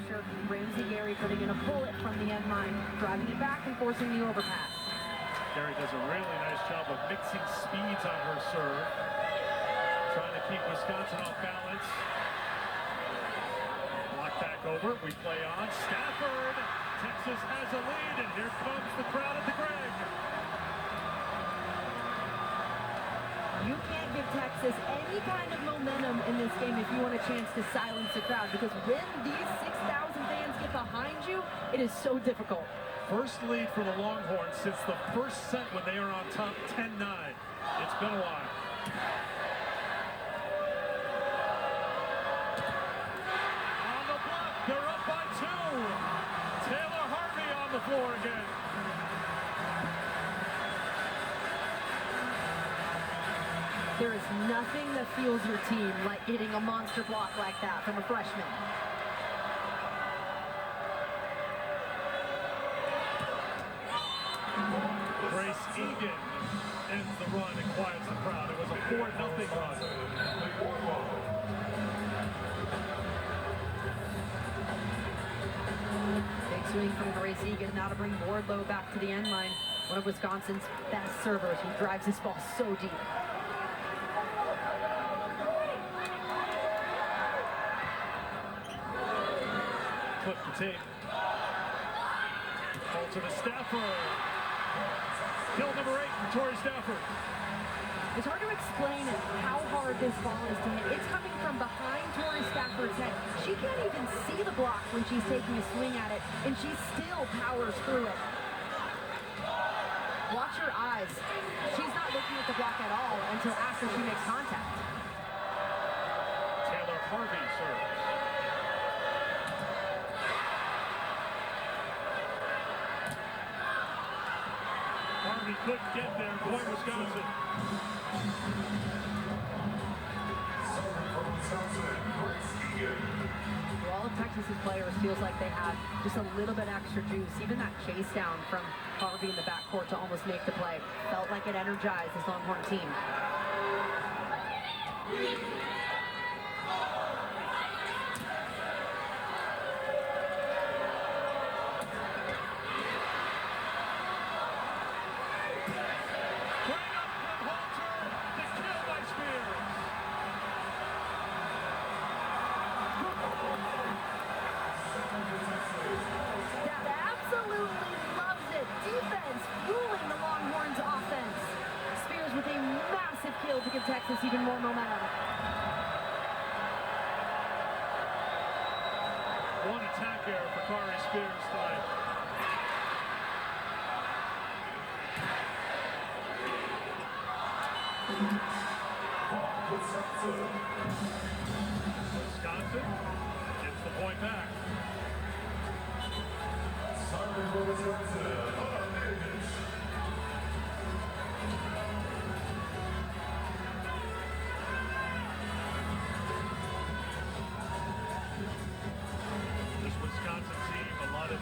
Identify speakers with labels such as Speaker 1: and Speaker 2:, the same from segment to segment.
Speaker 1: pressure. Ramsey Gary putting in a bullet from the end line, driving it back and forcing the overpass.
Speaker 2: Gary does a really nice job of mixing speeds on her serve, trying to keep Wisconsin off balance. Block back over, we play on. Stafford, Texas has a lead, and here comes the crowd at the Greg.
Speaker 1: You can't give Texas any kind of momentum in this game if you want a chance to silence the crowd, because when these 6,000 fans get behind you, it is so difficult.
Speaker 2: First lead for the Longhorns since the first set when they are on top 10-9. It's been a while. On the block, they're up by 2. Taylor Harvey on the floor again.
Speaker 1: There is nothing that fuels your team like getting a monster block like that from a freshman.
Speaker 2: Grace Egan ends the run and quiets the crowd. It was a 4-0 run.
Speaker 1: Big swing from Grace Egan now to bring Wardlow back to the end line. One of Wisconsin's best servers who drives this ball so deep.
Speaker 2: Flip the tape. Halter to Stafford. Kill number 8 for Tori Stafford.
Speaker 1: It's hard to explain how hard this ball is to hit. It's coming from behind Tori Stafford's head. She can't even see the block when she's taking a swing at it, and she still powers through it. Watch her eyes. She's not looking at the block at all until after she makes contact.
Speaker 2: Taylor Harvey serves. Harvey couldn't get there. Point Wisconsin.
Speaker 1: For all of Texas's players, feels like they have just a little bit extra juice. Even that chase down from Harvey in the backcourt to almost make the play felt like it energized this Longhorn team. To give Texas even more momentum.
Speaker 2: One attack error for Kari Spears tonight. Wisconsin gets the point back.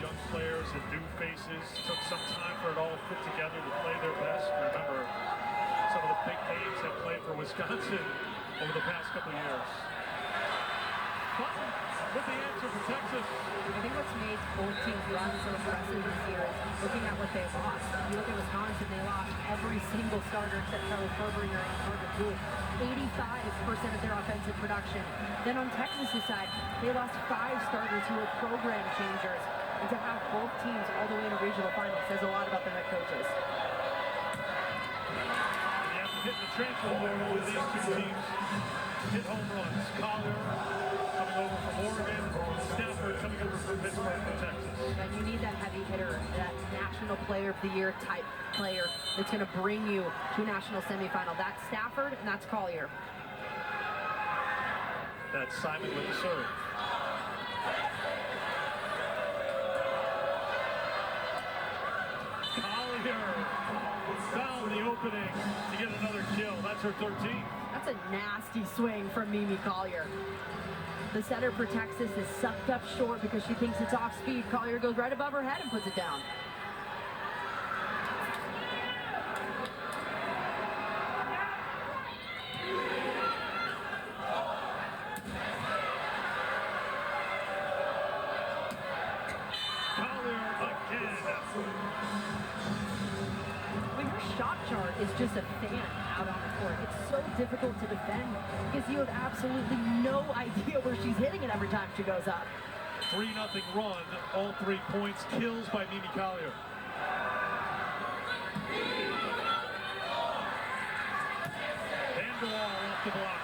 Speaker 2: Young players and new faces. Took some time for it all to fit together to play their best. Remember, some of the big names have played for Wisconsin over the past couple of years. Button with the answer for Texas.
Speaker 1: I think what's made both teams run so impressive this year is looking at what they lost. If you look at Wisconsin, they lost every single starter except Charlie Ferbringer and Carter Booth. 85% of their offensive production. Then on Texas's side, they lost 5 starters who were program changers. And to have both teams all the way in a regional final says a lot about their head coaches.
Speaker 2: You have to hit the transfer portal with these two teams. Hit home runs. Collier coming over from Oregon. Stafford coming over from Pittsburgh for Texas.
Speaker 1: And you need that heavy hitter, that National Player of the Year type player that's going to bring you to a national semifinal. That's Stafford and that's Collier.
Speaker 2: That's Simon with the serve. Found the opening to get another kill. That's her 13th.
Speaker 1: That's a nasty swing from Mimi Collier. The setter for Texas is sucked up short because she thinks it's off speed. Collier goes right above her head and puts it down. just a fan out on the court. It's so difficult to defend because you have absolutely no idea where she's hitting it every time she goes up.
Speaker 2: 3-0 run, all 3 points, kills by Mimi Collier. Vanderwall off the block.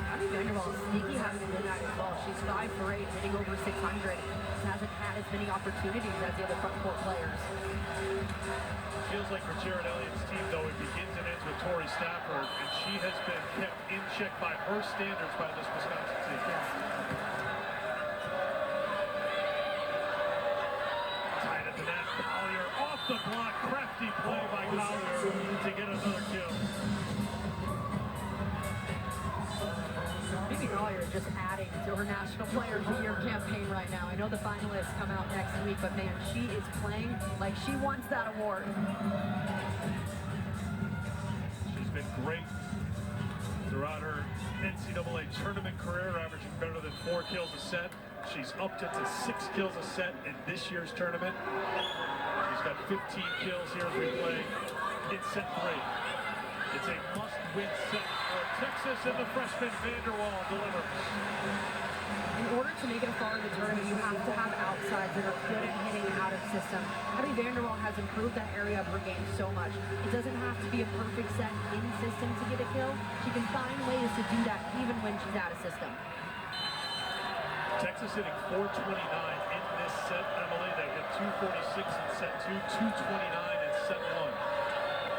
Speaker 1: I think Vanderwall is sneaky having a good night as well. She's 5 for 8, hitting over 600. She hasn't had as many opportunities as the other front court players.
Speaker 2: Feels like for Jared Elliott's team, though, it begins and ends with Tori Stafford, and she has been kept in check by her standards by this Wisconsin team.
Speaker 1: Yes.
Speaker 2: Tight at the net, Collier off the block, crafty play by Collier to get another kill.
Speaker 1: Mimi Collier is just adding to her National Player of the Year campaign right now. I know the finalists come out next week, but man, she is playing like she wants that award.
Speaker 2: She's been great throughout her NCAA tournament career, averaging better than 4 kills a set. She's upped it to 6 kills a set in this year's tournament. She's got 15 kills here as we play in set 3. It's a must-win set for Texas, and the freshman Vanderwall delivers.
Speaker 1: In order to make it far in the tournament, you have to have outsides that are good at hitting out of system. I think Vanderwall has improved that area of her game so much. It doesn't have to be a perfect set in system to get a kill. She can find ways to do that even when she's out of system.
Speaker 2: Texas hitting 429 in this set, Emily. They hit 246 in set 2, 229 in set 1.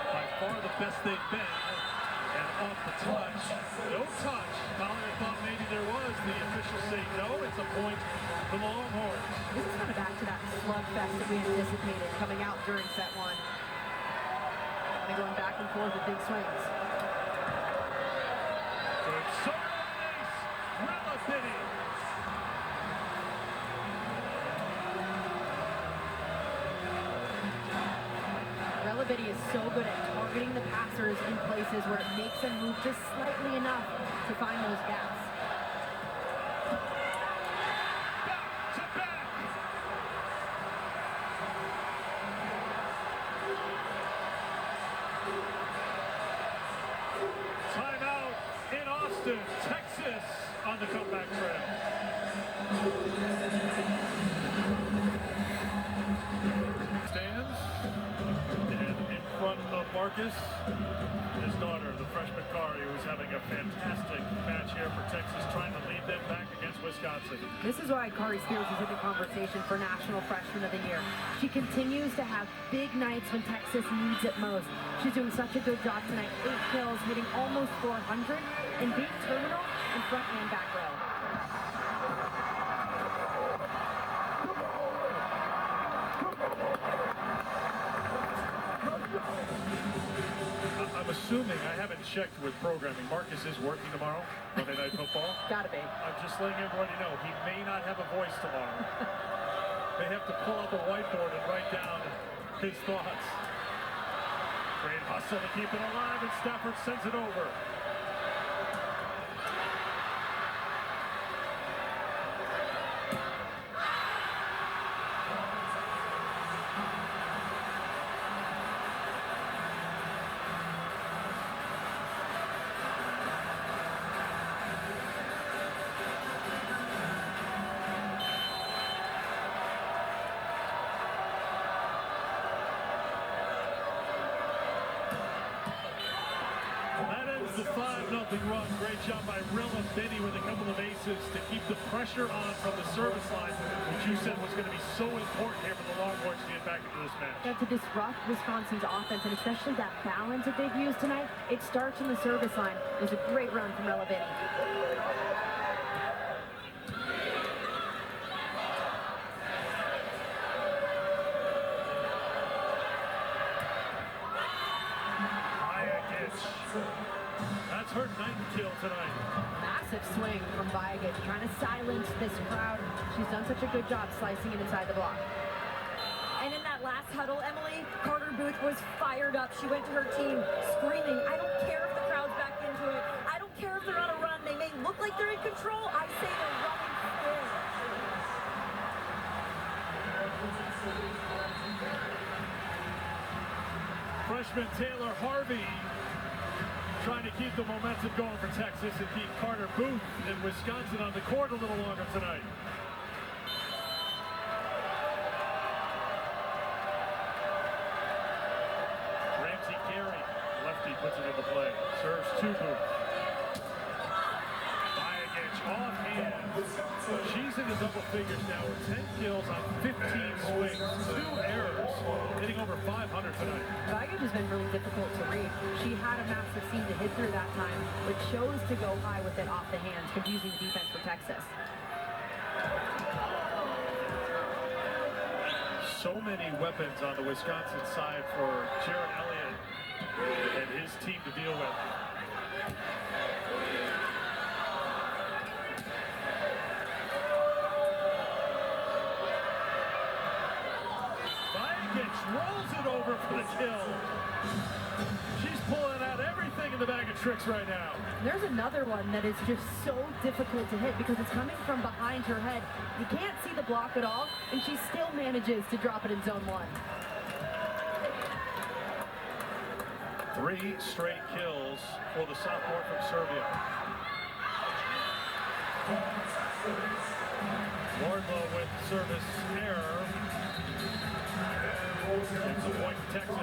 Speaker 2: By far the best they've been. And off the touch, no touch. Collier thought maybe there was. The officials say no. It's a point for the Longhorns.
Speaker 1: This is kind of back to that slugfest that we anticipated coming out during set 1. Kind of going back and forth with big swings.
Speaker 2: Good serve ace, Rilla Biddy.
Speaker 1: Biddy is so good at targeting the passers in places where it makes them move just slightly enough to find those gaps.
Speaker 2: Back to back. Timeout in Austin, Texas on the comeback trail. Stands. In front of Marcus, his daughter, the freshman Kari, who's having a fantastic match here for Texas, trying to lead them back against Wisconsin.
Speaker 1: This is why Kari Spears is in the conversation for National Freshman of the Year. She continues to have big nights when Texas needs it most. She's doing such a good job tonight. 8 kills, hitting almost 400, and being terminal in front and back row.
Speaker 2: I'm assuming, I haven't checked with programming, Marcus is working tomorrow, Monday Night Football.
Speaker 1: Gotta be.
Speaker 2: I'm just letting everybody know, he may not have a voice tomorrow. May have to pull out the whiteboard and write down his thoughts. Great hustle to keep it alive, and Stafford sends it over. The 5-0 run. Great job by Rilla Biddy with a couple of aces to keep the pressure on from the service line, which you said was going to be so important here for the Longhorns to get back into this match.
Speaker 1: Yeah, to disrupt Wisconsin's offense, and especially that balance that they've used tonight, it starts from the service line. It was a great run from Rilla Biddy.
Speaker 2: That's her 9th kill tonight.
Speaker 1: Massive swing from Viagic, trying to silence this crowd. She's done such a good job slicing it inside the block.
Speaker 3: And in that last huddle, Emily, Carter Booth was fired up. She went to her team screaming, I don't care if the crowd's back into it. I don't care if they're on a run. They may look like they're in control. I say they're running still.
Speaker 2: Freshman Taylor Harvey trying to keep the momentum going for Texas and keep Carter Booth in Wisconsin on the court a little longer tonight. Ramsey Carey, lefty, puts it into play. Serves to Booth. Offhand. She's in the double figures now with 10 kills on 15 swings, 2 errors, hitting over 500 tonight.
Speaker 1: Baggage has been really difficult to read. She had a massive seam to hit through that time, but chose to go high with it off the hands, confusing the defense for Texas.
Speaker 2: So many weapons on the Wisconsin side for Jared Elliott and his team to deal with. Rolls it over for the kill. She's pulling out everything in the bag of tricks right now.
Speaker 1: There's another one that is just so difficult to hit because it's coming from behind her head. You can't see the block at all, and she still manages to drop it in zone 1.
Speaker 2: 3 straight kills for the sophomore from Serbia. Wardlow with service error. It's a point to Texas.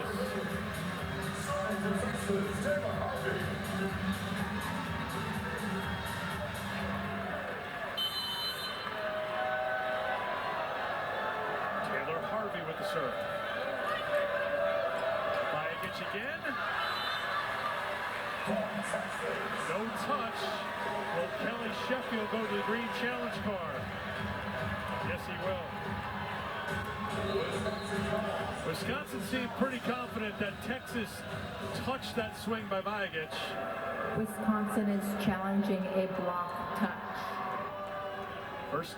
Speaker 2: Taylor Harvey with the serve. Baggage again. No touch. Will Kelly Sheffield go to the green challenge card? Yes, he will. Wisconsin seemed pretty confident that Texas touched that swing by Vajic.
Speaker 4: Wisconsin is challenging a block touch.
Speaker 2: First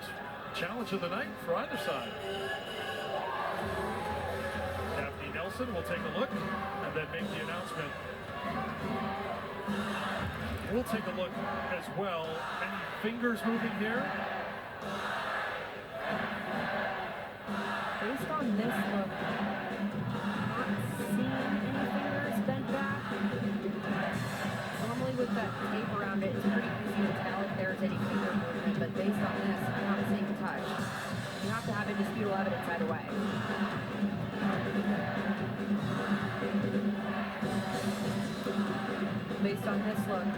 Speaker 2: challenge of the night for either side. Daphne Nelson will take a look and then make the announcement. We'll take a look as well. Any fingers moving here?
Speaker 1: Based on this look, not seeing any fingers bent back. Normally with that tape around it, it's pretty easy to tell if there's any finger movement, but based on this, I'm not seeing a touch. You have to have indisputable evidence either way. Based on this look,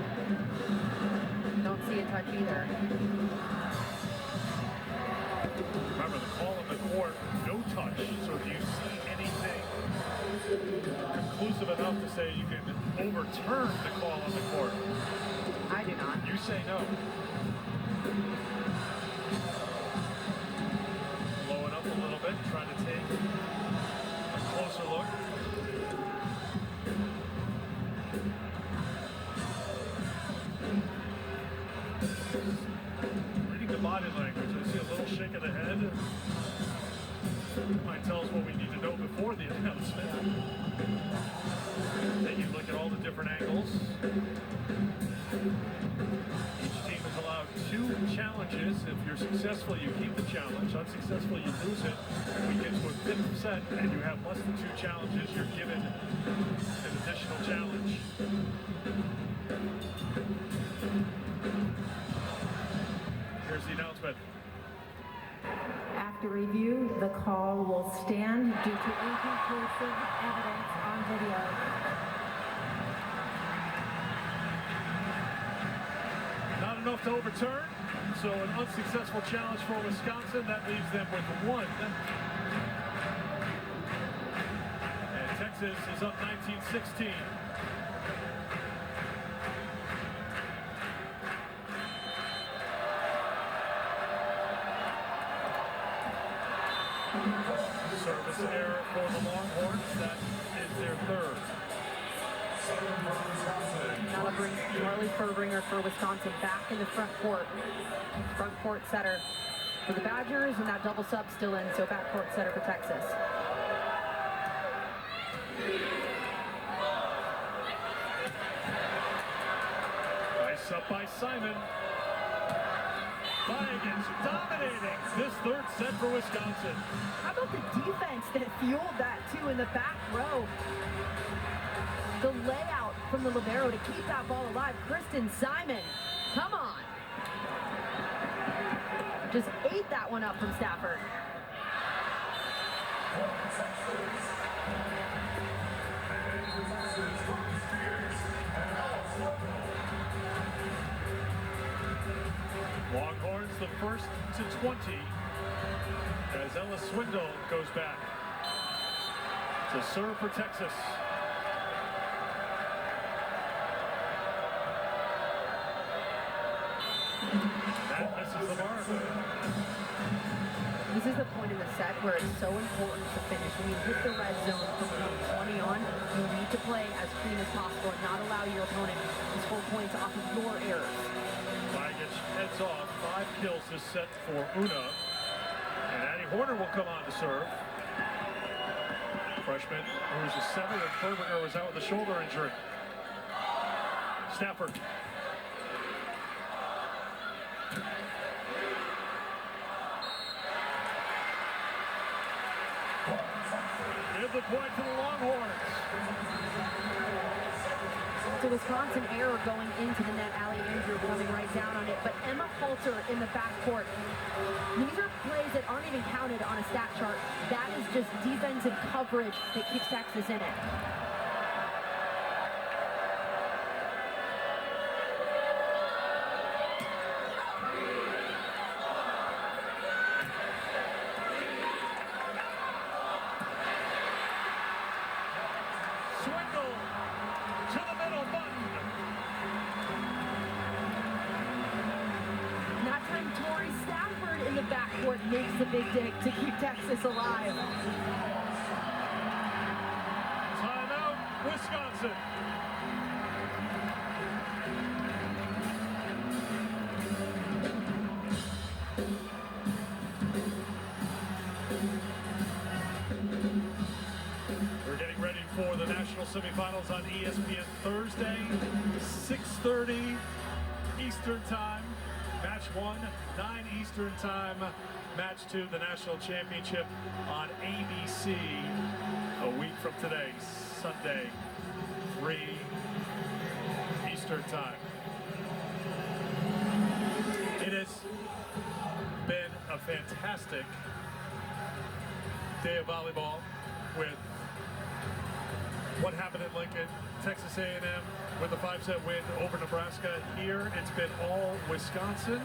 Speaker 1: don't see a touch either.
Speaker 2: Remember the call on the court, no touch. So do you see anything conclusive enough to say you can overturn the call on the court?
Speaker 1: I do not.
Speaker 2: You say no. Blowing up a little bit, trying to take a closer look. Reading the body language, I see a little shake of the head. Might tell us what we need to know before the announcement. Taking a look at all the different angles. Each team is allowed 2 challenges. If you're successful, you keep the challenge. Unsuccessful, you lose it. If we get to a 5th set and you have less than 2 challenges, you're given an additional challenge. Here's the announcement.
Speaker 4: After review, the call will stand due to inconclusive evidence on video.
Speaker 2: Not enough to overturn, so an unsuccessful challenge for Wisconsin. That leaves them with 1. And Texas is up 19-16. Service error for the Longhorns. That is their 3rd.
Speaker 1: That'll bring Marley Furbringer for Wisconsin back in the front court. Front court setter for the Badgers, and that double sub still in, so back court setter for Texas.
Speaker 2: Nice up by Simon. Viagens dominating this third set for Wisconsin.
Speaker 1: How about the defense that fueled that too in the back row? The layout from the libero to keep that ball alive. Kristen Simon, come on. Just ate that one up from Stafford.
Speaker 2: Longhorns the first to 20 as Ella Swindle goes back to serve for Texas. That misses the mark.
Speaker 1: This is the point in the set where it's so important to finish. When you hit the red zone from 20 on, you need to play as clean as possible and not allow your opponent to score points off of your errors.
Speaker 2: Viagens heads off, 5 kills this set for Una. And Addie Horner will come on to serve. Freshman who was a center, and Furbinger was out with a shoulder injury. Stafford. Give the point to the Longhorns.
Speaker 1: It's a Wisconsin error going into the net. Allie Andrew coming right down on it. But Emma Coulter in the backcourt. These are plays that aren't even counted on a stat chart. That is just defensive coverage that keeps Texas in it.
Speaker 2: Swindle to the middle button.
Speaker 1: That time Tori Stafford in the backcourt makes the big dig to keep Texas alive.
Speaker 2: Timeout, Wisconsin. We're getting ready for the national semifinals on ESPN Thursday, 6:30 Eastern Time. Match 1, 9 Eastern Time. Match 2, the national championship on ABC a week from today, Sunday, 3 Eastern Time. It has been a fantastic day of volleyball with what happened at Lincoln, Texas A&M with a 5-set win over Nebraska. Here, it's been all Wisconsin,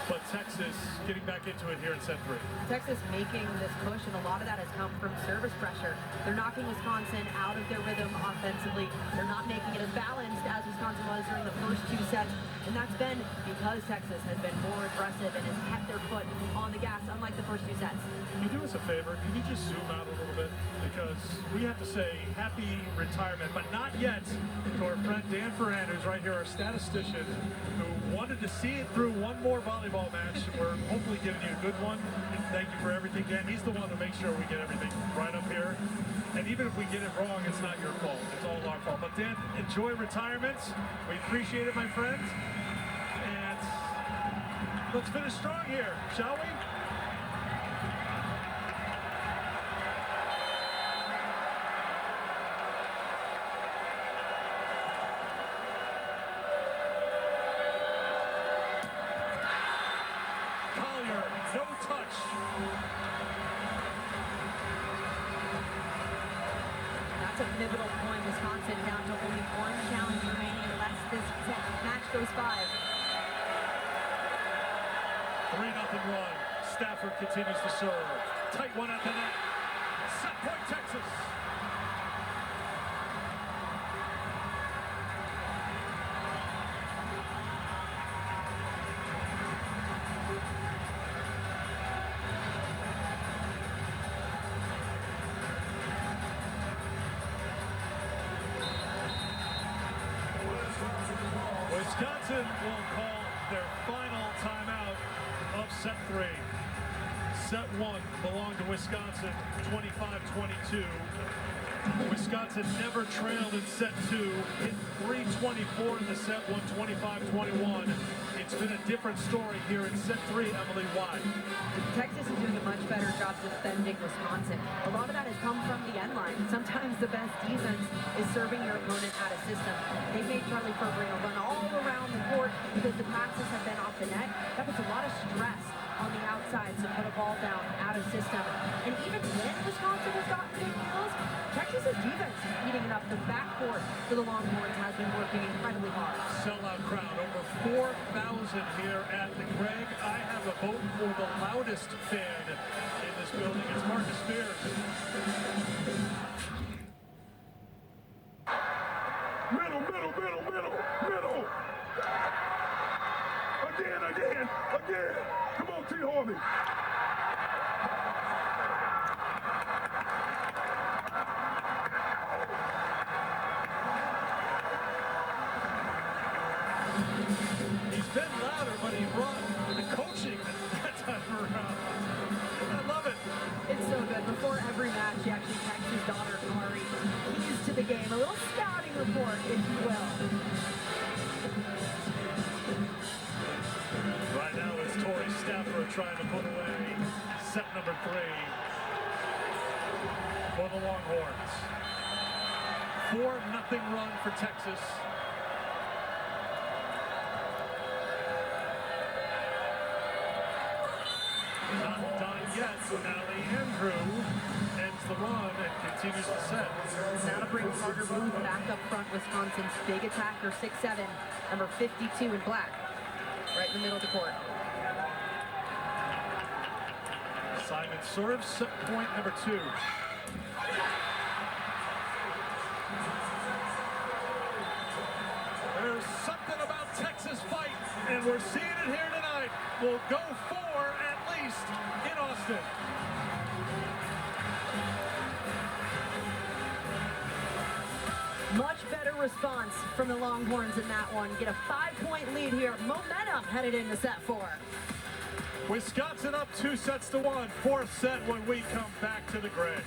Speaker 2: but Texas getting back into it here in set 3.
Speaker 1: Texas making this push, and a lot of that has come from service pressure. They're knocking Wisconsin out of their rhythm offensively. They're not making it as balanced as Wisconsin was during the first 2 sets, and that's been because Texas has been more aggressive and has kept their foot on the gas, unlike the first 2 sets.
Speaker 2: Can you do us a favor? Can you just zoom out a little bit? Because we have to say happy retirement, but not yet, to our friend Dan Ferran, who's right here, our statistician, who wanted to see it through one more volleyball match. We're hopefully giving you a good one. And thank you for everything, Dan. He's the one to make sure we get everything right up here. And even if we get it wrong, it's not your fault. It's all our fault. But Dan, enjoy retirement. We appreciate it, my friend. And let's finish strong here, shall we? No touch.
Speaker 1: That's a pivotal point. Wisconsin down to only 1 challenge remaining unless this match goes 5.
Speaker 2: 3-0 run. Stafford continues to serve. Tight one at the net. Set point, Texas. Wisconsin will call their final timeout of set 3. Set 1 belonged to Wisconsin, 25-22. Wisconsin never trailed in set 2, hit 324 in the set, won 25-21. It's been a different story here in set 3, Emily. Why?
Speaker 1: Texas is doing a much better job defending Wisconsin. A lot of that has come from the end line. Sometimes the best defense is serving your opponent out of system. They made Charlie Ferberino run all around the court because the passes have been off the net. That puts a lot of stress on the outside to put a ball down out of system. And even when Wisconsin has gotten big deals, Texas's defense is eating it up. The backcourt for the Longhorns has been working incredibly hard.
Speaker 2: Sellout crowd, over 4,000 here at the Greg. I have a vote for the loudest fan in this building. It's Marcus Spears.
Speaker 5: Middle. Again. Come on, T. Harvey.
Speaker 2: He's been louder, but he brought the coaching that time around. I love it.
Speaker 1: It's so good. Before every match, he actually texts his daughter, Kari, keys to the game. A little scouting report, if you will.
Speaker 2: Right now it's Tori Stafford trying to put away set number 3 for the Longhorns. 4-0 run for Texas. Not done yet, so Allie Andrew ends the run and continues the set.
Speaker 1: Now to bring Carter Booth back up front, Wisconsin's big attacker, 6'7", number 52 in black, right in the middle of the court.
Speaker 2: Simon serves, set point number 2. There's something about Texas fight, and we're seeing it here tonight. We'll go 4 at least in Austin.
Speaker 1: Much better response from the Longhorns in that one. Get a 5-point lead here. Momentum headed into set 4.
Speaker 2: Wisconsin up 2-1. 4th set when we come back to the Greg.